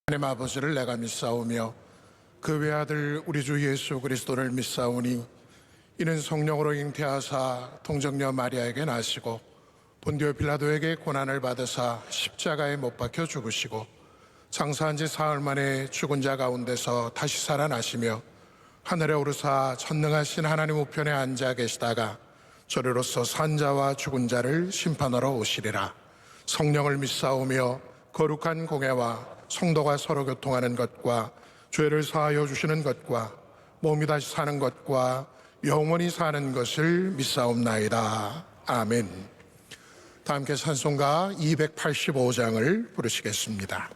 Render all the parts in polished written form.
하나님 아버지를 내가 믿사오며 그 외아들 우리 주 예수 그리스도를 믿사오니 이는 성령으로 잉태하사 동정녀 마리아에게 나시고 본디오 빌라도에게 고난을 받으사 십자가에 못 박혀 죽으시고 장사한 지 사흘 만에 죽은 자 가운데서 다시 살아나시며 하늘에 오르사 전능하신 하나님 우편에 앉아 계시다가 저리로서 산 자와 죽은 자를 심판하러 오시리라. 성령을 믿사오며 거룩한 공예와 성도가 서로 교통하는 것과 죄를 사하여 주시는 것과 몸이 다시 사는 것과 영원히 사는 것을 믿사옵나이다. 아멘. 다 함께 찬송가 285장을 부르시겠습니다.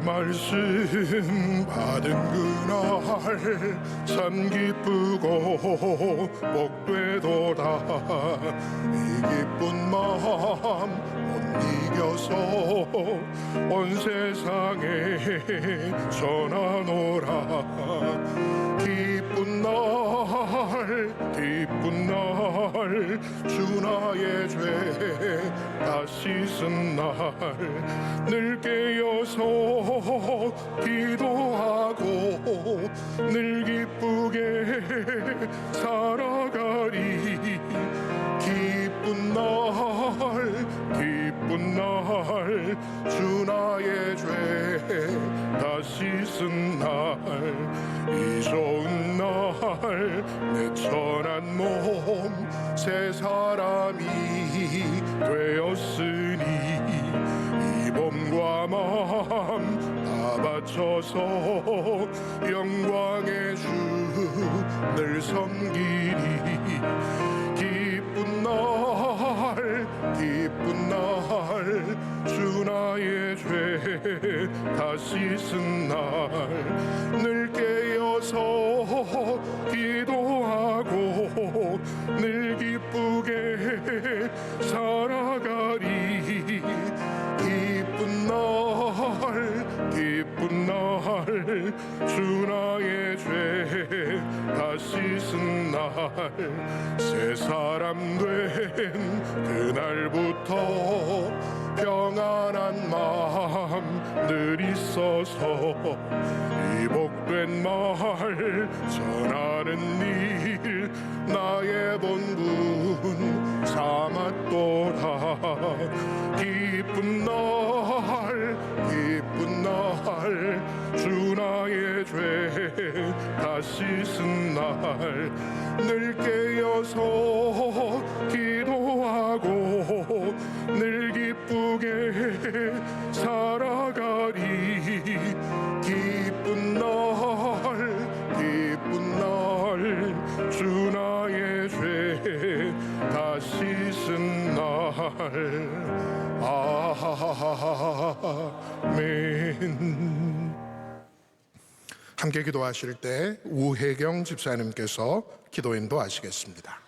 말씀 받은 그날 참 기쁘고 복되도다. 이 기쁜 마음 못 이겨서 온 세상에 전하노라. 기쁜 날 주 나의 죄 다 씻은 날 늘 깨어서 기도하고 늘 기쁘게 살아가리. 기쁜 날 주 나의 죄 다 씻은 날 이 좋은 날 내 천한 몸 새 사람이 되었으니 이 몸과 마음 다 바쳐서 영광의 주 늘 섬기리. 기쁜 날 주 나의 죄 다 씻은 날 늘 깨어서 기도하고 늘 기쁘게 살아가리. 기쁜 날 주 나의 죄 다 씻은 날 새 사람 된 그날부터 평안한 마음 늘 있어서 이 복된 말 전하는 일 나의 본분 삼았도다. 기쁜 날 주 나의 죄 다 씻은 날 늘 깨어서 기도하고 늘 기쁘게 살아가리. 기쁜 날 주 나의 죄 다 씻은 날. 아멘. 함께 기도하실 때 우혜경 집사님께서 기도 인도하시겠습니다.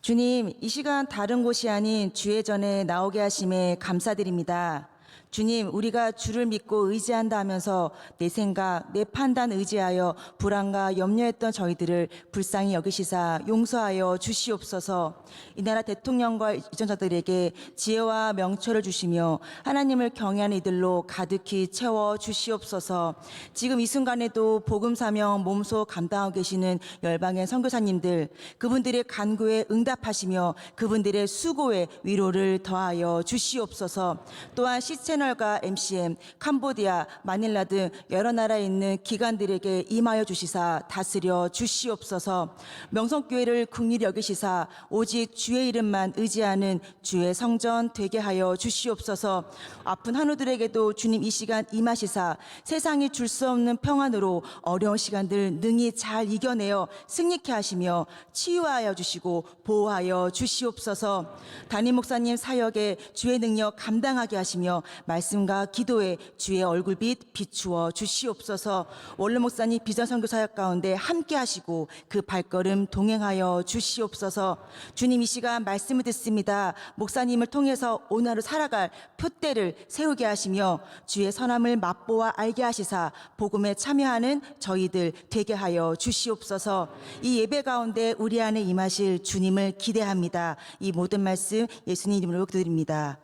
주님, 이 시간 다른 곳이 아닌 주의 전에 나오게 하심에 감사드립니다. 주님, 우리가 주를 믿고 의지한다 하면서 내 생각, 내 판단 의지하여 불안과 염려했던 저희들을 불쌍히 여기시사 용서하여 주시옵소서. 이 나라 대통령과 이전자들에게 지혜와 명철을 주시며 하나님을 경외하는 이들로 가득히 채워 주시옵소서. 지금 이 순간에도 복음 사명 몸소 감당하고 계시는 열방의 선교사님들, 그분들의 간구에 응답하시며 그분들의 수고에 위로를 더하여 주시옵소서. 또한 채널과 MCM, 캄보디아, 마닐라 등 여러 나라에 있는 기관들에게 임하여 주시사 다스려 주시옵소서. 명성교회를 긍휼히 여기시사 오직 주의 이름만 의지하는 주의 성전 되게 하여 주시옵소서. 아픈 한우들에게도 주님 이 시간 임하시사 세상이 줄 수 없는 평안으로 어려운 시간들 능히 잘 이겨내어 승리케 하시며 치유하여 주시고 보호하여 주시옵소서. 담임 목사님 사역에 주의 능력 감당하게 하시며 말씀과 기도에 주의 얼굴빛 비추어 주시옵소서. 원로 목사님 비전 선교 사역 가운데 함께 하시고 그 발걸음 동행하여 주시옵소서. 주님, 이 시간 말씀을 듣습니다. 목사님을 통해서 오늘 하루 살아갈 표대를 세우게 하시며 주의 선함을 맛보아 알게 하시사 복음에 참여하는 저희들 되게 하여 주시옵소서. 이 예배 가운데 우리 안에 임하실 주님을 기대합니다. 이 모든 말씀 예수님 이름으로 기도드립니다.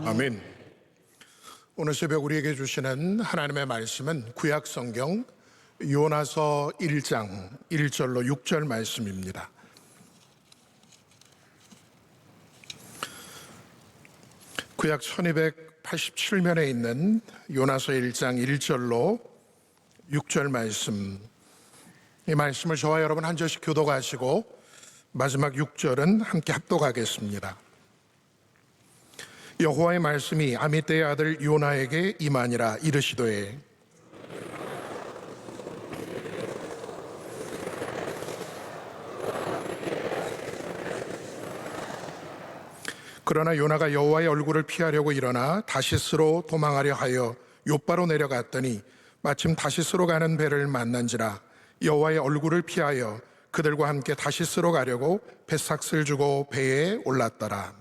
아멘. 오늘 새벽 우리에게 주시는 하나님의 말씀은 구약 성경 요나서 1장 1절로 6절 말씀입니다. 구약 1287면에 있는 요나서 1장 1절로 6절 말씀, 이 말씀을 저와 여러분 한 절씩 교독하시고 마지막 6절은 함께 합독하겠습니다. 여호와의 말씀이 아미떼의 아들 요나에게 임하니라. 이르시되 그러나 요나가 여호와의 얼굴을 피하려고 일어나 다시스로 도망하려 하여 욥바로 내려갔더니 마침 다시스로 가는 배를 만난지라. 여호와의 얼굴을 피하여 그들과 함께 다시스로 가려고 배삭을 주고 배에 올랐더라.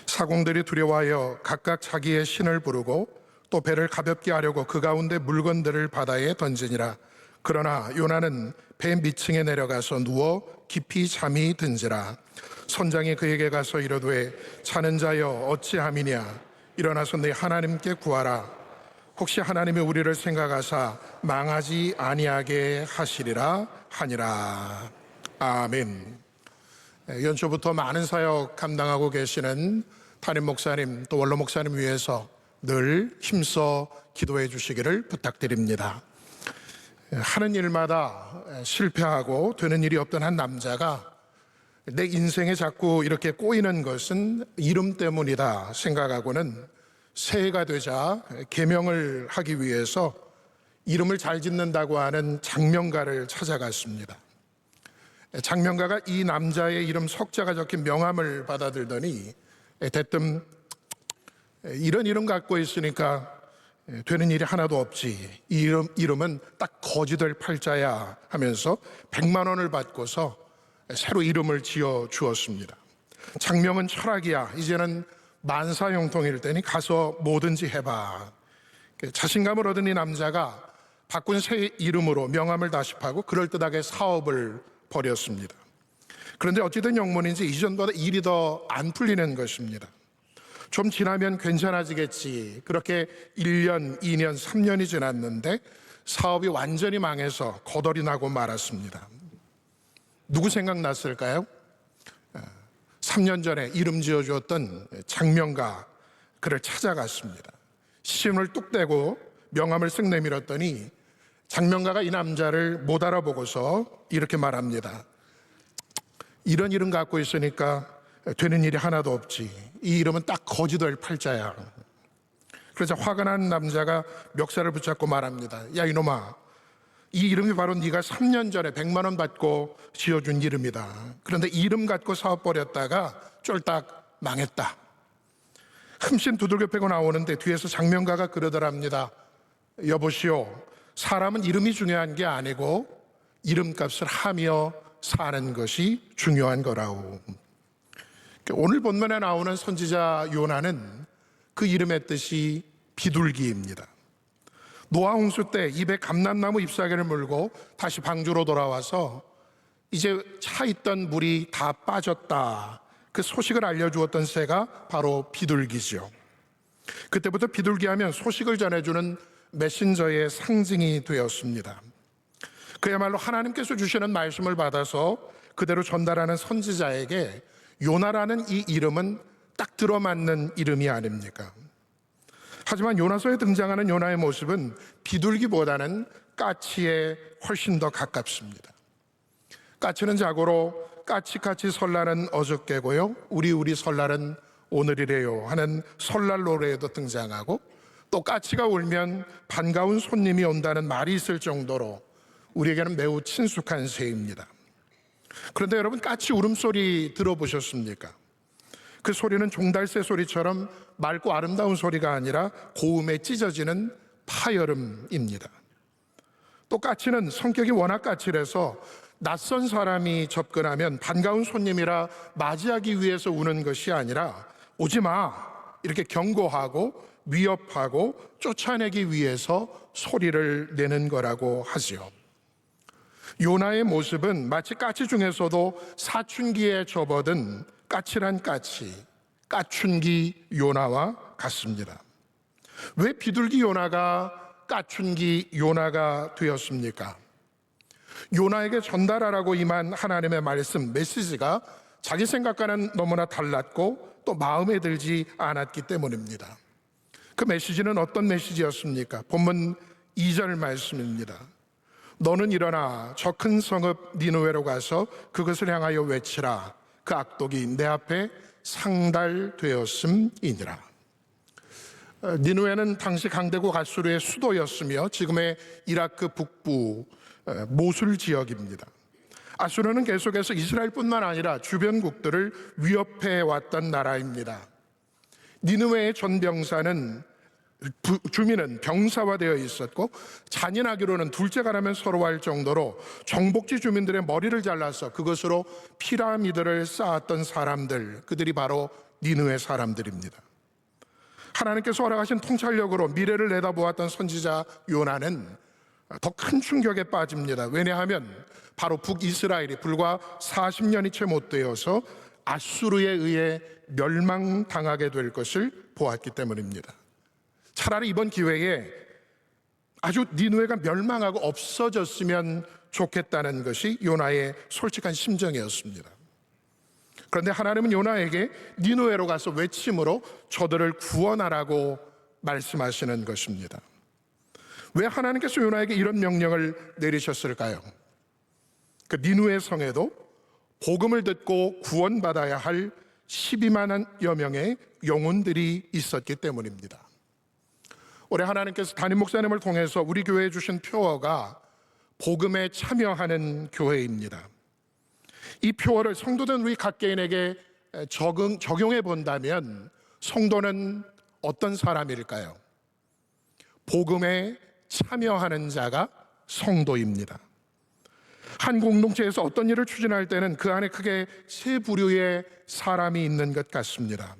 사공들이 두려워하여 각각 자기의 신을 부르고 또 배를 가볍게 하려고 그 가운데 물건들을 바다에 던지니라. 그러나 요나는 배 밑층에 내려가서 누워 깊이 잠이 든지라. 선장이 그에게 가서 이르되 자는 자여 어찌함이냐. 일어나서 네 하나님께 구하라. 혹시 하나님이 우리를 생각하사 망하지 아니하게 하시리라 하니라. 아멘. 연초부터 많은 사역 감당하고 계시는 담임 목사님 또 원로 목사님 위해서 늘 힘써 기도해 주시기를 부탁드립니다. 하는 일마다 실패하고 되는 일이 없던 한 남자가 내 인생에 자꾸 이렇게 꼬이는 것은 이름 때문이다 생각하고는 새해가 되자 계명을 하기 위해서 이름을 잘 짓는다고 하는 장명가를 찾아갔습니다. 장명가가 이 남자의 이름 석자가 적힌 명함을 받아들더니 대뜸 이런 이름 갖고 있으니까 되는 일이 하나도 없지. 이 이름은 딱 거지될 팔자야 하면서 100만 원을 받고서 새로 이름을 지어 주었습니다. 장명은 철학이야. 이제는 만사형통일 테니 가서 뭐든지 해봐. 자신감을 얻은 이 남자가 바꾼 새 이름으로 명함을 다시 파고 그럴듯하게 사업을 벌였습니다. 그런데 어찌된 영문인지 이전보다 일이 더 안 풀리는 것입니다. 좀 지나면 괜찮아지겠지. 그렇게 1년, 2년, 3년이 지났는데 사업이 완전히 망해서 거덜이 나고 말았습니다. 누구 생각났을까요? 3년 전에 이름 지어주었던 장명가, 그를 찾아갔습니다. 시침을 뚝 떼고 명함을 쓱 내밀었더니 장명가가 이 남자를 못 알아보고서 이렇게 말합니다. 이런 이름 갖고 있으니까 되는 일이 하나도 없지. 이 이름은 딱 거지될 팔자야. 그래서 화가 난 남자가 멱살을 붙잡고 말합니다. 야 이놈아, 이 이름이 바로 네가 3년 전에 100만 원 받고 지어준 이름이다. 그런데 이름 갖고 사업 벌였다가 쫄딱 망했다. 흠씬 두들겨 패고 나오는데 뒤에서 장명가가 그러더랍니다. 여보시오, 사람은 이름이 중요한 게 아니고 이름값을 하며 사는 것이 중요한 거라고. 오늘 본문에 나오는 선지자 요나는 그 이름의 뜻이 비둘기입니다. 노아 홍수 때 입에 감람나무 잎사귀를 물고 다시 방주로 돌아와서 이제 차 있던 물이 다 빠졌다, 그 소식을 알려주었던 새가 바로 비둘기죠. 그때부터 비둘기 하면 소식을 전해주는 메신저의 상징이 되었습니다. 그야말로 하나님께서 주시는 말씀을 받아서 그대로 전달하는 선지자에게 요나라는 이 이름은 딱 들어맞는 이름이 아닙니까? 하지만 요나서에 등장하는 요나의 모습은 비둘기보다는 까치에 훨씬 더 가깝습니다. 까치는 자고로 까치까치 설날은 어저께고요, 우리 설날은 오늘이래요 하는 설날 노래에도 등장하고, 또 까치가 울면 반가운 손님이 온다는 말이 있을 정도로 우리에게는 매우 친숙한 새입니다. 그런데 여러분, 까치 울음소리 들어보셨습니까? 그 소리는 종달새 소리처럼 맑고 아름다운 소리가 아니라 고음에 찢어지는 파열음입니다. 또 까치는 성격이 워낙 까칠해서 낯선 사람이 접근하면 반가운 손님이라 맞이하기 위해서 우는 것이 아니라 오지 마 이렇게 경고하고 위협하고 쫓아내기 위해서 소리를 내는 거라고 하지요. 요나의 모습은 마치 까치 중에서도 사춘기에 접어든 까칠한 까치, 까춘기 요나와 같습니다. 왜 비둘기 요나가 까춘기 요나가 되었습니까? 요나에게 전달하라고 임한 하나님의 말씀, 메시지가 자기 생각과는 너무나 달랐고 또 마음에 들지 않았기 때문입니다. 그 메시지는 어떤 메시지였습니까? 본문 2절 말씀입니다. 너는 일어나 저 큰 성읍 니느웨로 가서 그것을 향하여 외치라. 그 악독이 내 앞에 상달되었음이니라. 니느웨는 당시 강대국 아수르의 수도였으며 지금의 이라크 북부 모술 지역입니다. 아수르는 계속해서 이스라엘뿐만 아니라 주변국들을 위협해 왔던 나라입니다. 니느웨의 전병사는 주민은 병사화되어 있었고 잔인하기로는 둘째가라면 서로 할 정도로 정복지 주민들의 머리를 잘라서 그것으로 피라미드를 쌓았던 사람들, 그들이 바로 니느웨 사람들입니다. 하나님께서 허락하신 통찰력으로 미래를 내다보았던 선지자 요나는 더 큰 충격에 빠집니다. 왜냐하면 바로 북이스라엘이 불과 40년이 채 못 되어서 아수르에 의해 멸망당하게 될 것을 보았기 때문입니다. 차라리 이번 기회에 아주 니느웨가 멸망하고 없어졌으면 좋겠다는 것이 요나의 솔직한 심정이었습니다. 그런데 하나님은 요나에게 니느웨로 가서 외침으로 저들을 구원하라고 말씀하시는 것입니다. 왜 하나님께서 요나에게 이런 명령을 내리셨을까요? 그 니느웨 성에도 복음을 듣고 구원받아야 할 12만여 명의 영혼들이 있었기 때문입니다. 올해 하나님께서 담임 목사님을 통해서 우리 교회에 주신 표어가 복음에 참여하는 교회입니다. 이 표어를 성도된 우리 각 개인에게 적용해 본다면 성도는 어떤 사람일까요? 복음에 참여하는 자가 성도입니다. 한 공동체에서 어떤 일을 추진할 때는 그 안에 크게 세 부류의 사람이 있는 것 같습니다.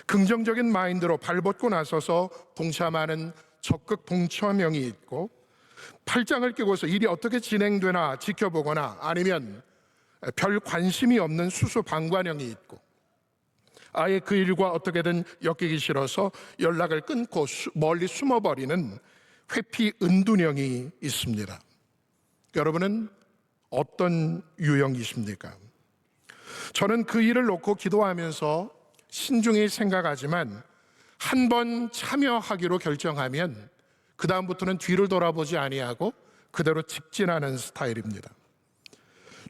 긍정적인 마인드로 발벗고 나서서 동참하는 적극 동참형이 있고, 팔짱을 끼고서 일이 어떻게 진행되나 지켜보거나 아니면 별 관심이 없는 수수방관형이 있고, 아예 그 일과 어떻게든 엮이기 싫어서 연락을 끊고 멀리 숨어버리는 회피은둔형이 있습니다. 여러분은 어떤 유형이십니까? 저는 그 일을 놓고 기도하면서 신중히 생각하지만 한 번 참여하기로 결정하면 그 다음부터는 뒤를 돌아보지 아니하고 그대로 직진하는 스타일입니다.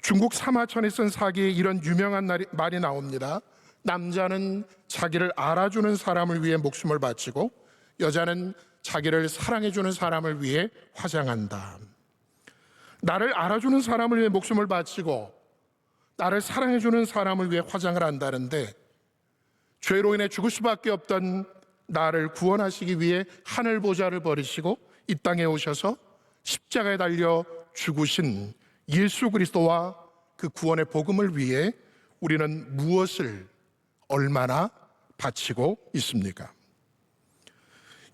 중국 사마천이 쓴 사기에 이런 유명한 말이 나옵니다. 남자는 자기를 알아주는 사람을 위해 목숨을 바치고 여자는 자기를 사랑해주는 사람을 위해 화장한다. 나를 알아주는 사람을 위해 목숨을 바치고 나를 사랑해주는 사람을 위해 화장을 한다는데, 죄로 인해 죽을 수밖에 없던 나를 구원하시기 위해 하늘 보좌를 버리시고 이 땅에 오셔서 십자가에 달려 죽으신 예수 그리스도와 그 구원의 복음을 위해 우리는 무엇을 얼마나 바치고 있습니까?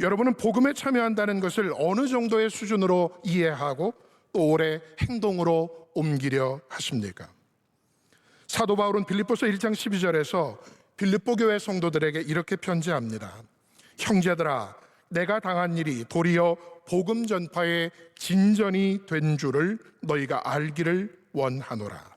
여러분은 복음에 참여한다는 것을 어느 정도의 수준으로 이해하고 또 올해 행동으로 옮기려 하십니까? 사도 바울은 빌립보서 1장 12절에서 빌립보 교회 성도들에게 이렇게 편지합니다. 형제들아, 내가 당한 일이 도리어 복음 전파의 진전이 된 줄을 너희가 알기를 원하노라.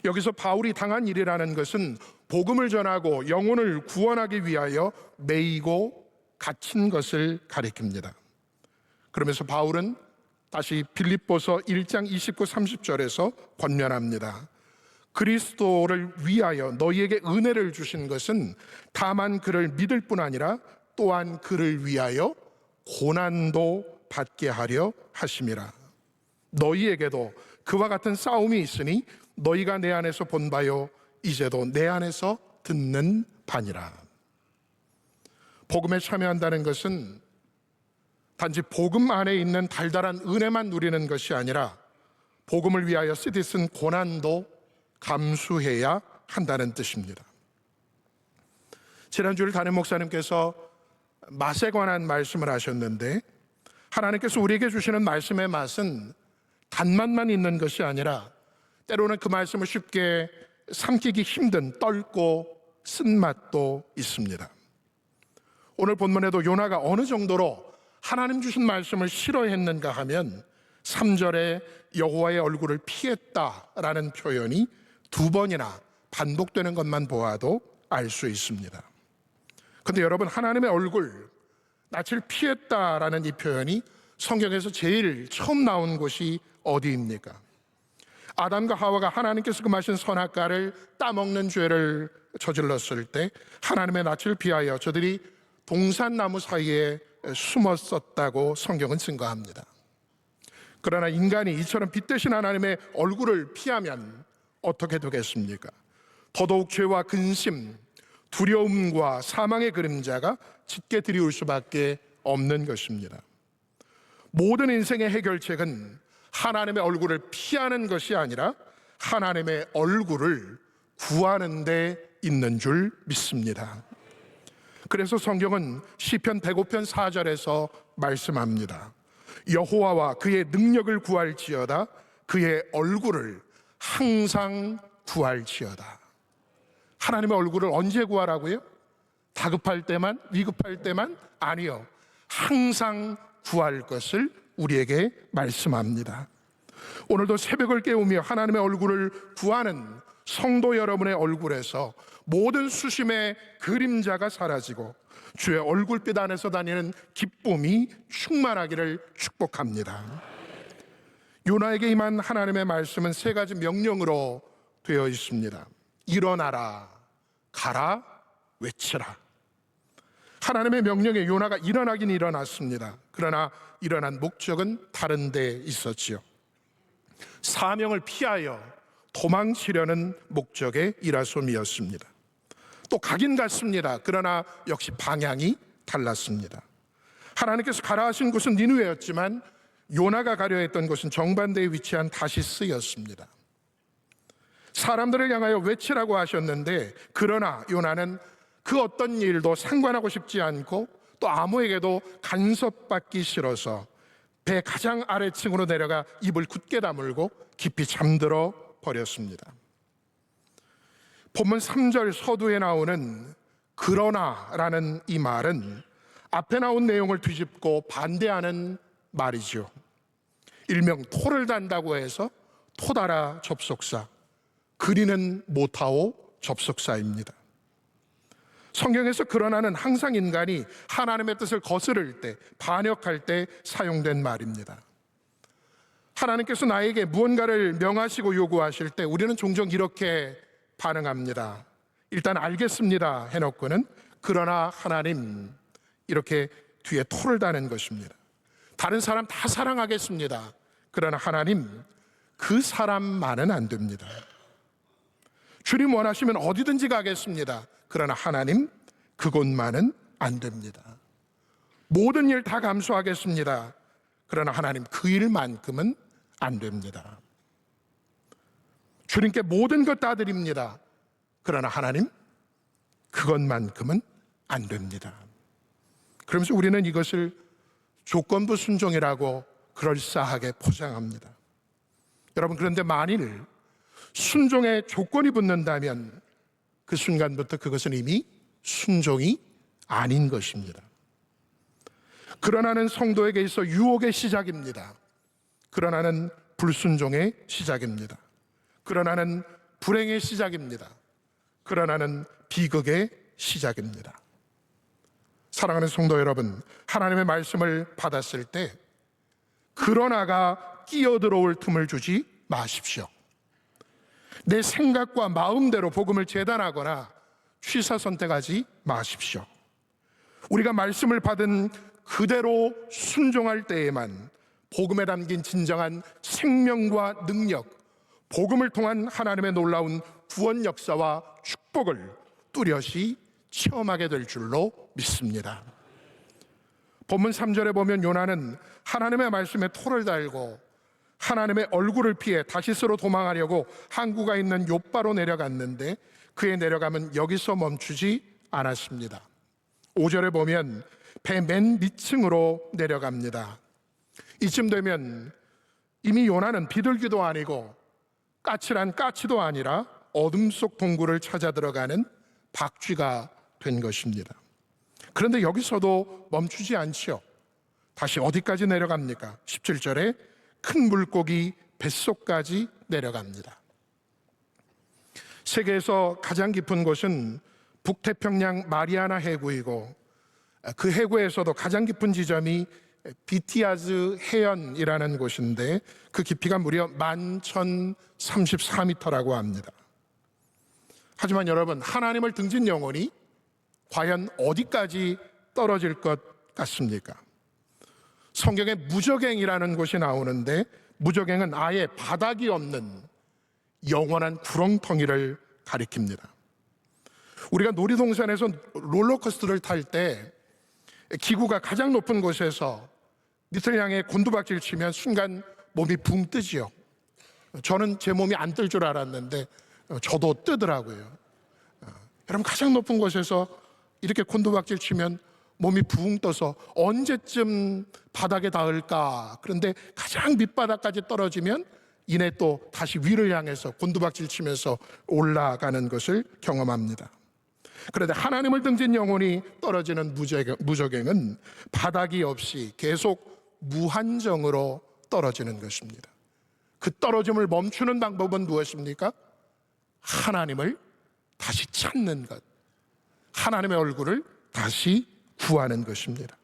여기서 바울이 당한 일이라는 것은 복음을 전하고 영혼을 구원하기 위하여 매이고 갇힌 것을 가리킵니다. 그러면서 바울은 다시 빌립보서 1장 29, 30절에서 권면합니다. 그리스도를 위하여 너희에게 은혜를 주신 것은 다만 그를 믿을 뿐 아니라 또한 그를 위하여 고난도 받게 하려 하심이라. 너희에게도 그와 같은 싸움이 있으니 너희가 내 안에서 본 바요 이제도 내 안에서 듣는 바니라. 복음에 참여한다는 것은 단지 복음 안에 있는 달달한 은혜만 누리는 것이 아니라 복음을 위하여 쓰디쓴 고난도 감수해야 한다는 뜻입니다. 지난주일 담임 목사님께서 맛에 관한 말씀을 하셨는데, 하나님께서 우리에게 주시는 말씀의 맛은 단맛만 있는 것이 아니라 때로는 그 말씀을 쉽게 삼키기 힘든 떫고 쓴맛도 있습니다. 오늘 본문에도 요나가 어느 정도로 하나님 주신 말씀을 싫어했는가 하면 3절에 여호와의 얼굴을 피했다라는 표현이 2번이나 반복되는 것만 보아도 알 수 있습니다. 그런데 여러분, 하나님의 얼굴, 낯을 피했다라는 이 표현이 성경에서 제일 처음 나온 곳이 어디입니까? 아담과 하와가 하나님께서 금하신 선악과를 따먹는 죄를 저질렀을 때 하나님의 낯을 피하여 저들이 동산나무 사이에 숨었었다고 성경은 증거합니다. 그러나 인간이 이처럼 빛 대신 하나님의 얼굴을 피하면 어떻게 되겠습니까? 더더욱 죄와 근심, 두려움과 사망의 그림자가 짙게 드리울 수밖에 없는 것입니다. 모든 인생의 해결책은 하나님의 얼굴을 피하는 것이 아니라 하나님의 얼굴을 구하는 데 있는 줄 믿습니다. 그래서 성경은 시편 105편 4절에서 말씀합니다. 여호와와 그의 능력을 구할지어다, 그의 얼굴을 항상 구할지어다. 하나님의 얼굴을 언제 구하라고요? 다급할 때만, 위급할 때만? 아니요, 항상 구할 것을 우리에게 말씀합니다. 오늘도 새벽을 깨우며 하나님의 얼굴을 구하는 성도 여러분의 얼굴에서 모든 수심의 그림자가 사라지고 주의 얼굴빛 안에서 다니는 기쁨이 충만하기를 축복합니다. 요나에게 임한 하나님의 말씀은 3가지 명령으로 되어 있습니다. 일어나라, 가라, 외치라. 하나님의 명령에 요나가 일어나긴 일어났습니다. 그러나 일어난 목적은 다른 데 있었지요. 사명을 피하여 도망치려는 목적의 일하솜이었습니다. 또 가긴 갔습니다. 그러나 역시 방향이 달랐습니다. 하나님께서 가라 하신 곳은 니느웨였지만 요나가 가려 했던 곳은 정반대에 위치한 다시스였습니다. 사람들을 향하여 외치라고 하셨는데, 그러나 요나는 그 어떤 일도 상관하고 싶지 않고 또 아무에게도 간섭받기 싫어서 배 가장 아래층으로 내려가 입을 굳게 다물고 깊이 잠들어 버렸습니다. 본문 3절 서두에 나오는 그러나라는 이 말은 앞에 나온 내용을 뒤집고 반대하는 말이죠. 일명 토를 단다고 해서 토다라 접속사, 그리는 못하오 접속사입니다. 성경에서 그러나는 항상 인간이 하나님의 뜻을 거스를 때, 반역할 때 사용된 말입니다. 하나님께서 나에게 무언가를 명하시고 요구하실 때 우리는 종종 이렇게 반응합니다. 일단 알겠습니다 해놓고는 그러나 하나님, 이렇게 뒤에 토를 다는 것입니다. 다른 사람 다 사랑하겠습니다. 그러나 하나님, 그 사람만은 안 됩니다. 주님 원하시면 어디든지 가겠습니다. 그러나 하나님, 그곳만은 안 됩니다. 모든 일 다 감수하겠습니다. 그러나 하나님, 그 일만큼은 안 됩니다. 주님께 모든 것 다 드립니다. 그러나 하나님, 그것만큼은 안 됩니다. 그러면서 우리는 이것을 조건부 순종이라고 그럴싸하게 포장합니다. 여러분, 그런데 만일 순종에 조건이 붙는다면 그 순간부터 그것은 이미 순종이 아닌 것입니다. 그러나는 성도에게 있어 유혹의 시작입니다. 그러나는 불순종의 시작입니다. 그러나는 불행의 시작입니다. 그러나는 비극의 시작입니다. 사랑하는 성도 여러분, 하나님의 말씀을 받았을 때 그러나가 끼어들어올 틈을 주지 마십시오. 내 생각과 마음대로 복음을 재단하거나 취사 선택하지 마십시오. 우리가 말씀을 받은 그대로 순종할 때에만 복음에 담긴 진정한 생명과 능력, 복음을 통한 하나님의 놀라운 구원 역사와 축복을 뚜렷이 체험하게 될 줄로 믿습니다. 본문 3절에 보면 요나는 하나님의 말씀에 토를 달고 하나님의 얼굴을 피해 다시스로 도망하려고 항구가 있는 욥바로 내려갔는데 그의 내려감은 여기서 멈추지 않았습니다. 5절에 보면 배 맨 밑층으로 내려갑니다. 이쯤 되면 이미 요나는 비둘기도 아니고 까칠한 까치도 아니라 어둠 속 동굴을 찾아 들어가는 박쥐가 된 것입니다. 그런데 여기서도 멈추지 않지요. 다시 어디까지 내려갑니까? 17절에 큰 물고기 뱃속까지 내려갑니다. 세계에서 가장 깊은 곳은 북태평양 마리아나 해구이고 그 해구에서도 가장 깊은 지점이 비티아즈 해연이라는 곳인데 그 깊이가 무려 11,034m라고 합니다. 하지만 여러분, 하나님을 등진 영혼이 과연 어디까지 떨어질 것 같습니까? 성경에 무저갱이라는 곳이 나오는데 무저갱은 아예 바닥이 없는 영원한 구렁텅이를 가리킵니다. 우리가 놀이동산에서 롤러코스터를 탈 때 기구가 가장 높은 곳에서 밑을 향해 곤두박질 치면 순간 몸이 붕 뜨지요. 저는 제 몸이 안 뜰 줄 알았는데 저도 뜨더라고요. 여러분, 가장 높은 곳에서 이렇게 곤두박질 치면 몸이 붕 떠서 언제쯤 바닥에 닿을까? 그런데 가장 밑바닥까지 떨어지면 이내 또 다시 위를 향해서 곤두박질 치면서 올라가는 것을 경험합니다. 그런데 하나님을 등진 영혼이 떨어지는 무저갱은 바닥이 없이 계속 무한정으로 떨어지는 것입니다. 그 떨어짐을 멈추는 방법은 무엇입니까? 하나님을 다시 찾는 것, 하나님의 얼굴을 다시 구하는 것입니다.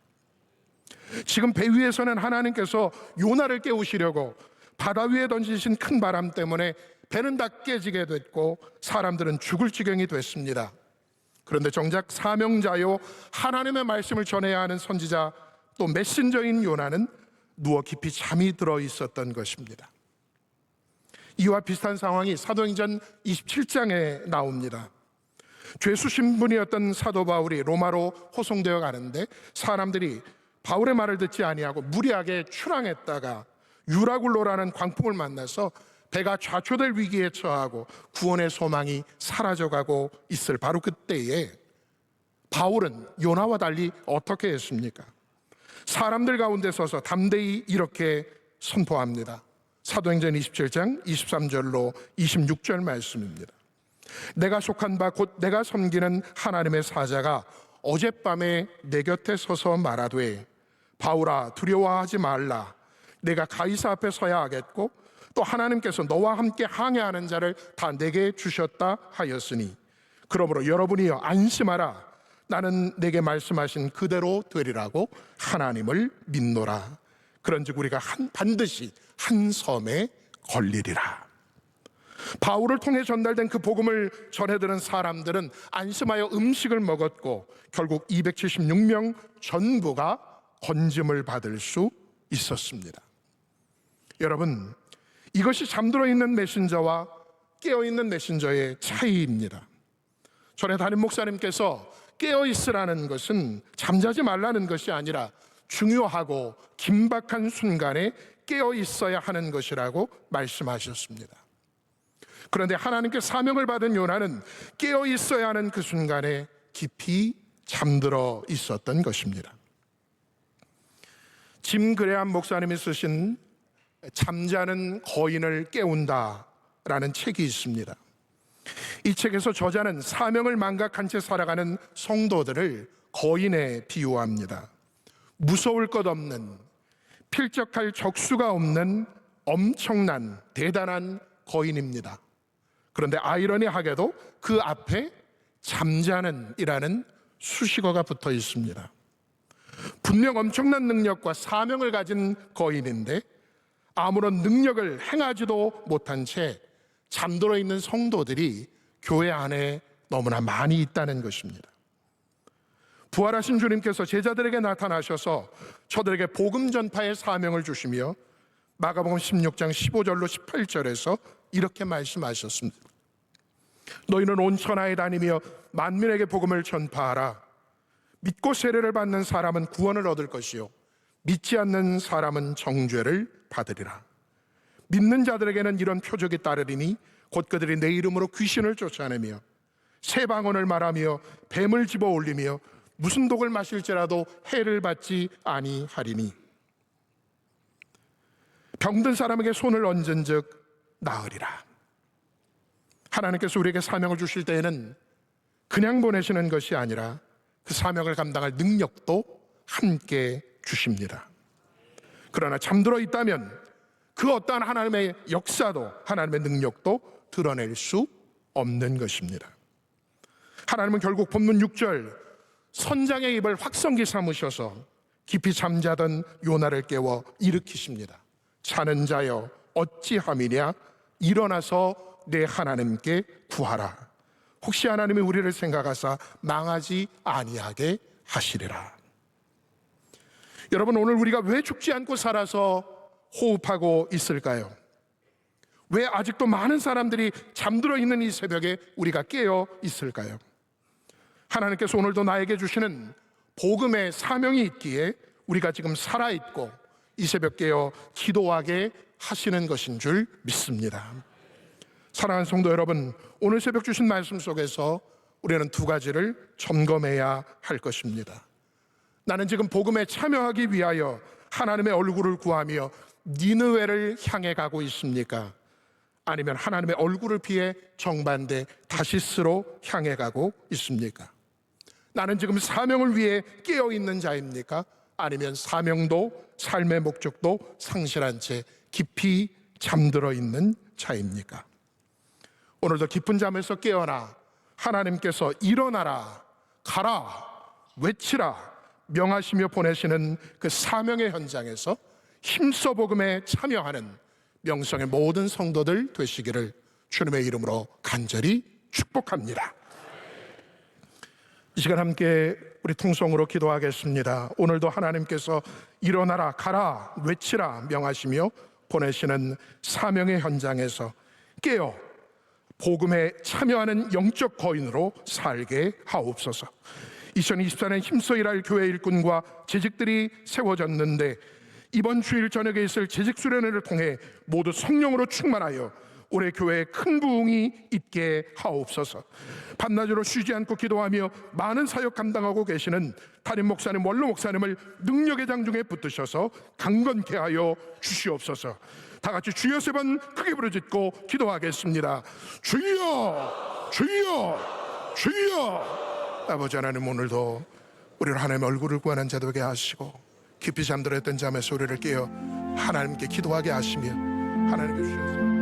지금 배 위에서는 하나님께서 요나를 깨우시려고 바다 위에 던지신 큰 바람 때문에 배는 다 깨지게 됐고 사람들은 죽을 지경이 됐습니다. 그런데 정작 사명자요 하나님의 말씀을 전해야 하는 선지자 또 메신저인 요나는 누워 깊이 잠이 들어 있었던 것입니다. 이와 비슷한 상황이 사도행전 27장에 나옵니다. 죄수 신분이었던 사도 바울이 로마로 호송되어 가는데 사람들이 바울의 말을 듣지 아니하고 무리하게 출항했다가 유라굴로라는 광풍을 만나서 배가 좌초될 위기에 처하고 구원의 소망이 사라져가고 있을 바로 그때에 바울은 요나와 달리 어떻게 했습니까? 사람들 가운데 서서 담대히 이렇게 선포합니다. 사도행전 27장 23절로 26절 말씀입니다. 내가 속한 바 곧 내가 섬기는 하나님의 사자가 어젯밤에 내 곁에 서서 말하되 바울아 두려워하지 말라. 내가 가이사 앞에 서야 하겠고 또 하나님께서 너와 함께 항해하는 자를 다 내게 주셨다 하였으니 그러므로 여러분이여 안심하라. 나는 내게 말씀하신 그대로 되리라고 하나님을 믿노라. 그런즉 우리가 반드시 한 섬에 걸리리라. 바울을 통해 전달된 그 복음을 전해들은 사람들은 안심하여 음식을 먹었고 결국 276명 전부가 건짐을 받을 수 있었습니다. 여러분, 이것이 잠들어 있는 메신저와 깨어 있는 메신저의 차이입니다. 전에 담임 목사님께서 깨어 있으라는 것은 잠자지 말라는 것이 아니라 중요하고 긴박한 순간에 깨어 있어야 하는 것이라고 말씀하셨습니다. 그런데 하나님께 사명을 받은 요나는 깨어 있어야 하는 그 순간에 깊이 잠들어 있었던 것입니다. 짐 그레함 목사님이 쓰신 잠자는 거인을 깨운다라는 책이 있습니다. 이 책에서 저자는 사명을 망각한 채 살아가는 성도들을 거인에 비유합니다. 무서울 것 없는, 필적할 적수가 없는 엄청난 대단한 거인입니다. 그런데 아이러니하게도 그 앞에 잠자는 이라는 수식어가 붙어 있습니다. 분명 엄청난 능력과 사명을 가진 거인인데 아무런 능력을 행하지도 못한 채 잠들어 있는 성도들이 교회 안에 너무나 많이 있다는 것입니다. 부활하신 주님께서 제자들에게 나타나셔서 저들에게 복음 전파의 사명을 주시며 마가복음 16장 15절로 18절에서 이렇게 말씀하셨습니다. 너희는 온 천하에 다니며 만민에게 복음을 전파하라. 믿고 세례를 받는 사람은 구원을 얻을 것이요 믿지 않는 사람은 정죄를 받으리라. 믿는 자들에게는 이런 표적이 따르리니 곧 그들이 내 이름으로 귀신을 쫓아내며 새 방언을 말하며 뱀을 집어 올리며 무슨 독을 마실지라도 해를 받지 아니하리니 병든 사람에게 손을 얹은즉 나으리라. 하나님께서 우리에게 사명을 주실 때에는 그냥 보내시는 것이 아니라 그 사명을 감당할 능력도 함께 주십니다. 그러나 잠들어 있다면 그 어떠한 하나님의 역사도 하나님의 능력도 드러낼 수 없는 것입니다. 하나님은 결국 본문 6절 선장의 입을 확성기 삼으셔서 깊이 잠자던 요나를 깨워 일으키십니다. 자는 자여 어찌함이냐 일어나서 내 하나님께 구하라. 혹시 하나님이 우리를 생각하사 망하지 아니하게 하시리라. 여러분, 오늘 우리가 왜 죽지 않고 살아서 호흡하고 있을까요? 왜 아직도 많은 사람들이 잠들어 있는 이 새벽에 우리가 깨어 있을까요? 하나님께서 오늘도 나에게 주시는 복음의 사명이 있기에 우리가 지금 살아있고 이 새벽 깨어 기도하게 하시는 것인 줄 믿습니다. 사랑하는 성도 여러분, 오늘 새벽 주신 말씀 속에서 우리는 두 가지를 점검해야 할 것입니다. 나는 지금 복음에 참여하기 위하여 하나님의 얼굴을 구하며 니느웨를 향해 가고 있습니까? 아니면 하나님의 얼굴을 피해 정반대 다시스로 향해 가고 있습니까? 나는 지금 사명을 위해 깨어있는 자입니까? 아니면 사명도 삶의 목적도 상실한 채 깊이 잠들어 있는 자입니까? 오늘도 깊은 잠에서 깨어나 하나님께서 일어나라, 가라, 외치라 명하시며 보내시는 그 사명의 현장에서 힘써 복음에 참여하는 명성의 모든 성도들 되시기를 주님의 이름으로 간절히 축복합니다. 이 시간 함께 우리 통성으로 기도하겠습니다. 오늘도 하나님께서 일어나라, 가라, 외치라 명하시며 보내시는 사명의 현장에서 깨어 복음에 참여하는 영적 거인으로 살게 하옵소서. 2024년 힘써 일할 교회 일꾼과 재직들이 세워졌는데 이번 주일 저녁에 있을 재직 수련회를 통해 모두 성령으로 충만하여 올해 교회에 큰 부흥이 있게 하옵소서. 밤낮으로 쉬지 않고 기도하며 많은 사역 감당하고 계시는 담임 목사님, 원로 목사님을 능력의 장중에 붙드셔서 강건케 하여 주시옵소서. 다 같이 주여 세 번 크게 부르짖고 기도하겠습니다. 주여, 주여, 주여. 아버지 하나님, 오늘도 우리를 하나님의 얼굴을 구하는 자 되게 하시고 깊이 잠들었던 잠에서 우리를 깨어 하나님께 기도하게 하시며 하나님께 주셔서